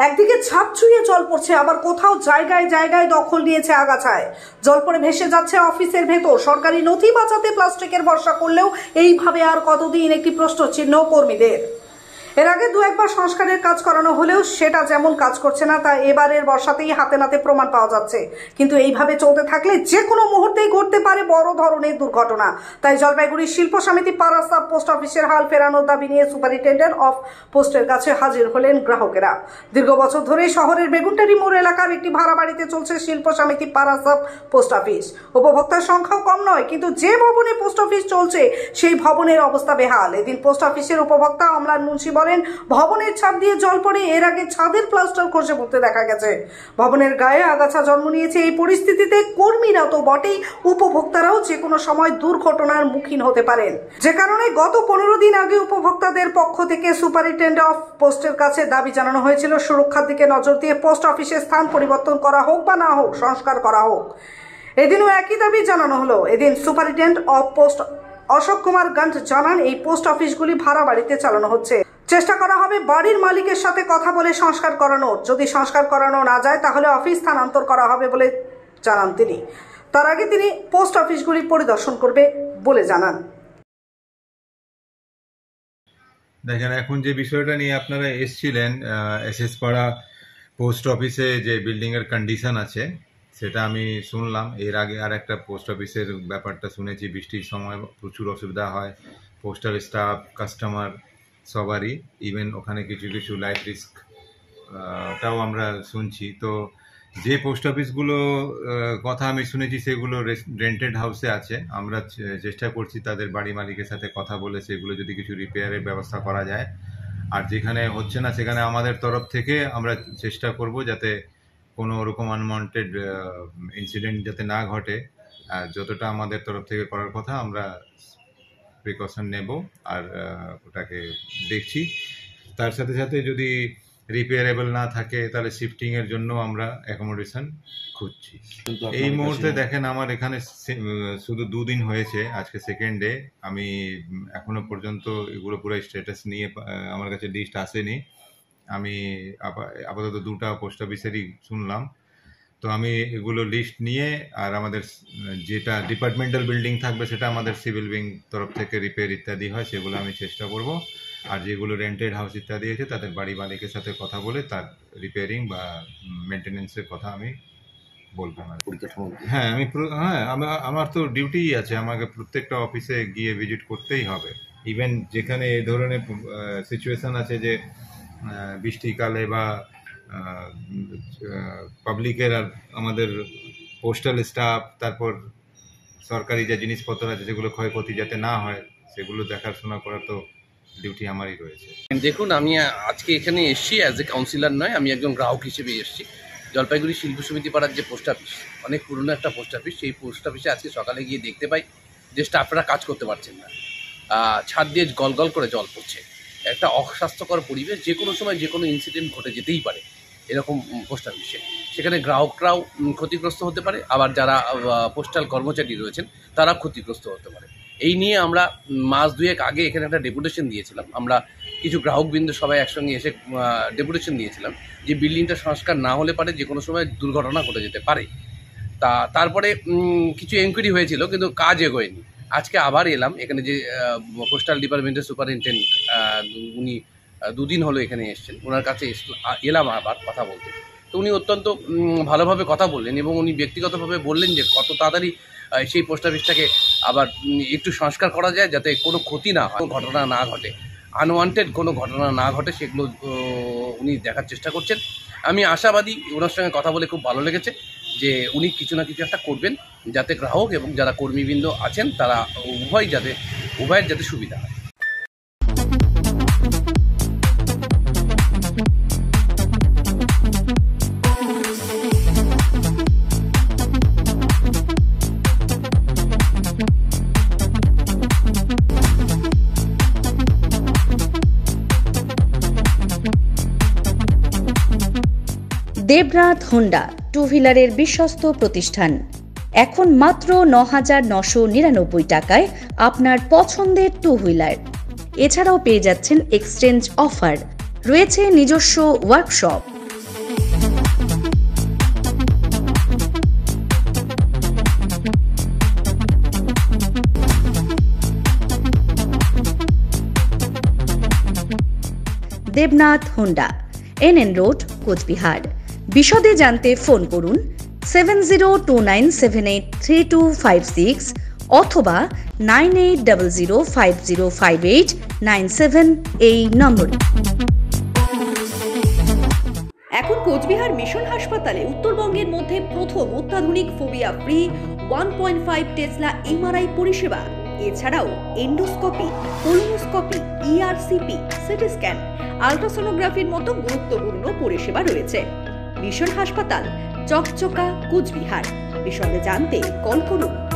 একদিকে ছাদ ছুঁয়ে জল পড়ছে, আবার কোথাও জায়গায় জায়গায় দখল নিয়েছে আগাছায়। জল পড়ে ভেসে যাচ্ছে অফিসের ভেতর। সরকারি নথি বাঁচাতে প্লাস্টিকের ভরসা করলেও এইভাবে আর কতদিন, একটি প্রশ্নচিহ্ন কর্মীদের। এর আগে দু একবার সংস্কারের কাজ করানো হলেও সেটা যেমন কাজ করছে না, তা এবারের বর্ষাতেই হাতে নাতে প্রমাণ পাওয়া যাচ্ছে। কিন্তু এইভাবে চলতে থাকলে যে কোনো মুহূর্তেই ঘটতে পারে বড় ধরনের দুর্ঘটনা। তাই জলপাইগুড়ি শিল্প সমিতি পাড়া সাব পোস্ট অফিসের হাল ফেরানোর দাবি নিয়ে সুপারিনটেন্ডেন্ট অফ পোস্টের কাছে হাজির হলেন গ্রাহকেরা। দীর্ঘ বছর ধরে শহরের বেগুনটারি মোড় এলাকার একটি ভাড়া বাড়িতে চলছে শিল্প সমিতি পাড়া সাব পোস্ট অফিস। উপভোক্তার সংখ্যাও কম নয়, কিন্তু যে ভবনে পোস্ট অফিস চলছে সেই ভবনের অবস্থা বেহাল। এদিন পোস্ট অফিসের উপভোক্তা অমলান মুন্সি ভবনের ছাদ দিয়ে জল পড়ে এর আগে ছাদের প্লাস্টার খসে পড়তে দেখা গেছে। ভবনের গায়ে আগাছা জন্ম নিয়েছে। এই পরিস্থিতিতে কর্মীরা তো বটেই, উপভোক্তারাও যে কোনো সময় দুর্ঘটনার মুখীন হতে পারেন। যে কারণে গত 15 দিন আগে উপভোক্তাদের পক্ষ থেকে সুপারিনটেন্ডেন্ট অফ পোস্টের কাছে দাবি জানানো হয়েছিল সুরক্ষার দিকে নজর দিয়ে পোস্ট অফিসের স্থান পরিবর্তন করা হোক বা না হোক, সংস্কার করা হোক। এদিনও একই দাবি জানানো হলো। এদিন superintendent of post Ashok Kumar গঞ্জ জানান, এই পোস্ট অফিসগুলি ভাড়া বাড়িতে চালানো হচ্ছে। চেষ্টা করা হবে বাড়ির মালিকের সাথে কথা বলে সংস্কার করানোর। যদি সংস্কার করানো না যায় তাহলে অফিস স্থানান্তর করা হবে বলে জানান তিনি। তার আগে তিনি পোস্ট অফিসগুলি পরিদর্শন করবে বলে জানান। দেখেন, এখন যে বিষয়টা নিয়ে আপনারা এসেছিলেন, এসএস পাড়া পোস্ট অফিসে যে বিল্ডিং এর কন্ডিশন আছে সেটা আমি শুনলাম। এর আগে আর একটা পোস্ট অফিসের ব্যাপারটা শুনেছি, বৃষ্টির সময় প্রচুর অসুবিধা হয় পোস্টাল স্টাফ, কাস্টমার সবারই। ইভেন ওখানে কিছু কিছু লাইফ রিস্কটাও আমরা শুনছি। তো যে পোস্ট অফিসগুলো কথা আমি শুনেছি সেগুলো রেন্টেড হাউসে আছে। আমরা চেষ্টা করছি তাদের বাড়ি মালিকের সাথে কথা বলে সেগুলো যদি কিছু রিপেয়ারের ব্যবস্থা করা যায়। আর যেখানে হচ্ছে না সেখানে আমাদের তরফ থেকে আমরা চেষ্টা করব যাতে কোনো রকম আনওয়ান্টেড ইনসিডেন্ট যাতে না ঘটে। যতটা আমাদের তরফ থেকে করার কথা আমরা প্রিকশন নেব আর ওটাকে দেখছি। তার সাথে সাথে যদি রিপেয়ারেবল না থাকে তাহলে শিফটিংয়ের জন্য আমরা অ্যাকোমোডেশন খুঁজছি। এই মুহূর্তে দেখেন আমার এখানে শুধু 2 দিন হয়েছে, আজকে সেকেন্ড ডে। আমি এখনো পর্যন্ত এগুলো পুরো স্ট্যাটাস নিয়ে আমার কাছে লিস্ট আসেনি। আমি আপাতত 2টা পোস্ট অফিসেরই শুনলাম। তো আমি এগুলো লিস্ট নিয়ে আর আমাদের যেটা ডিপার্টমেন্টাল বিল্ডিং থাকবে সেটা আমাদের সিভিল উইং তরফ থেকে রিপেয়ার ইত্যাদি হয় সেগুলো আমি চেষ্টা করব। আর যেগুলো রেন্টেড হাউস ইত্যাদি আছে তাদের বাড়ি মালিকের সাথে কথা বলে তার রিপেয়ারিং বা মেনটেন্যান্সের কথা আমি বলবো। হ্যাঁ, আমার তো ডিউটিই আছে, আমাকে প্রত্যেকটা অফিসে গিয়ে ভিজিট করতেই হবে। ইভেন যেখানে এই ধরনের সিচুয়েশন আছে যে বৃষ্টিকালে বা পাবলিকের আর আমাদের পোস্টাল স্টাফ, তারপর সরকারি যে জিনিসপত্র আছে সেগুলো ক্ষয়ক্ষতি যাতে না হয় সেগুলো দেখাশোনা করা তো ডিউটি আমারই রয়েছে। দেখুন, আমি আজকে এখানে এসেছি অ্যাজ এ কাউন্সিলর নয়, আমি একজন গ্রাহক হিসেবে এসেছি। জলপাইগুড়ি শিল্প সমিতি পাড়ার যে পোস্ট অফিস, অনেক পুরনো একটা পোস্ট অফিস, সেই পোস্ট অফিসে আজকে সকালে গিয়ে দেখতে পাই যে স্টাফরা কাজ করতে পারছেন না। ছাদ দিয়ে গল করে জল পড়ছে। একটা অস্বাস্থ্যকর পরিবেশ, যে কোনো সময় যে কোনো ইনসিডেন্ট ঘটে যেতেই পারে এরকম পোস্ট অফিসে। সেখানে গ্রাহকরাও ক্ষতিগ্রস্ত হতে পারে, আবার যারা পোস্টাল কর্মচারী রয়েছেন তারা ক্ষতিগ্রস্ত হতে পারে। এই নিয়ে আমরা মাস 2 আগে এখানে একটা ডেপুটেশন দিয়েছিলাম। আমরা কিছু গ্রাহকবৃন্দ সবাই একসঙ্গে এসে ডেপুটেশন দিয়েছিলাম যে বিল্ডিংটা সংস্কার না হলে পারে যে কোনো সময় দুর্ঘটনা ঘটে যেতে পারে। তারপরে কিছু এনকোয়ারি হয়েছিল কিন্তু কাজ এগোয়নি। আজকে আবার এলাম এখানে, যে পোস্টাল ডিপার্টমেন্টের সুপারিনটেন্ডেন্ট উনি 2 দিন হলো এখানে এসেছেন, ওনার কাছে এলাম আবার কথা বলতে। তো উনি অত্যন্ত ভালোভাবে কথা বললেন এবং উনি ব্যক্তিগতভাবে বললেন যে কত তাড়াতাড়ি সেই পোস্ট অফিসটাকে আবার একটু সংস্কার করা যায় যাতে কোনো ক্ষতি না হয়, ঘটনা না ঘটে, আনওয়ান্টেড কোনো ঘটনা না ঘটে, সেগুলো উনি দেখার চেষ্টা করছেন। আমি আশাবাদী, ওনার সঙ্গে কথা বলে খুব ভালো লেগেছে যে উনি কিছু না কিছু একটা করবেন যাতে গ্রাহক এবং যারা কর্মীবৃন্দ আছেন তারা উভয়ের যাতে সুবিধা হয়। দেবনাথ হোন্ডা টু হুইলারের বিশ্বস্ত প্রতিষ্ঠান। এখন মাত্র ৯,৯৯৯ টাকায় আপনার পছন্দের টু হুইলার। এছাড়াও পেয়ে যাচ্ছেন এক্সচেঞ্জ অফার, রয়েছে নিজস্ব workshop. Debnath Honda, NN road, Cooch Behar. বিশদে জানতে ফোন করুন 7029783256 অথবা 9800505897 এই নম্বরে। এখন কোচবিহার মিশন হাসপাতালে উত্তরবঙ্গের মধ্যে প্রথম অত্যাধুনিক ফোবিয়া ফ্রি 1.5 টেসলা MRI পরিষেবা। এছাড়াও endoscopy, colonoscopy, ERCP, CT scan, আল্ট্রাসোনোগ্রাফির মতো গুরুত্বপূর্ণ পরিষেবা রয়েছে। মিশন হাসপাতাল, চকচকা, কোচবিহার। বিশদে জানতে কল করুন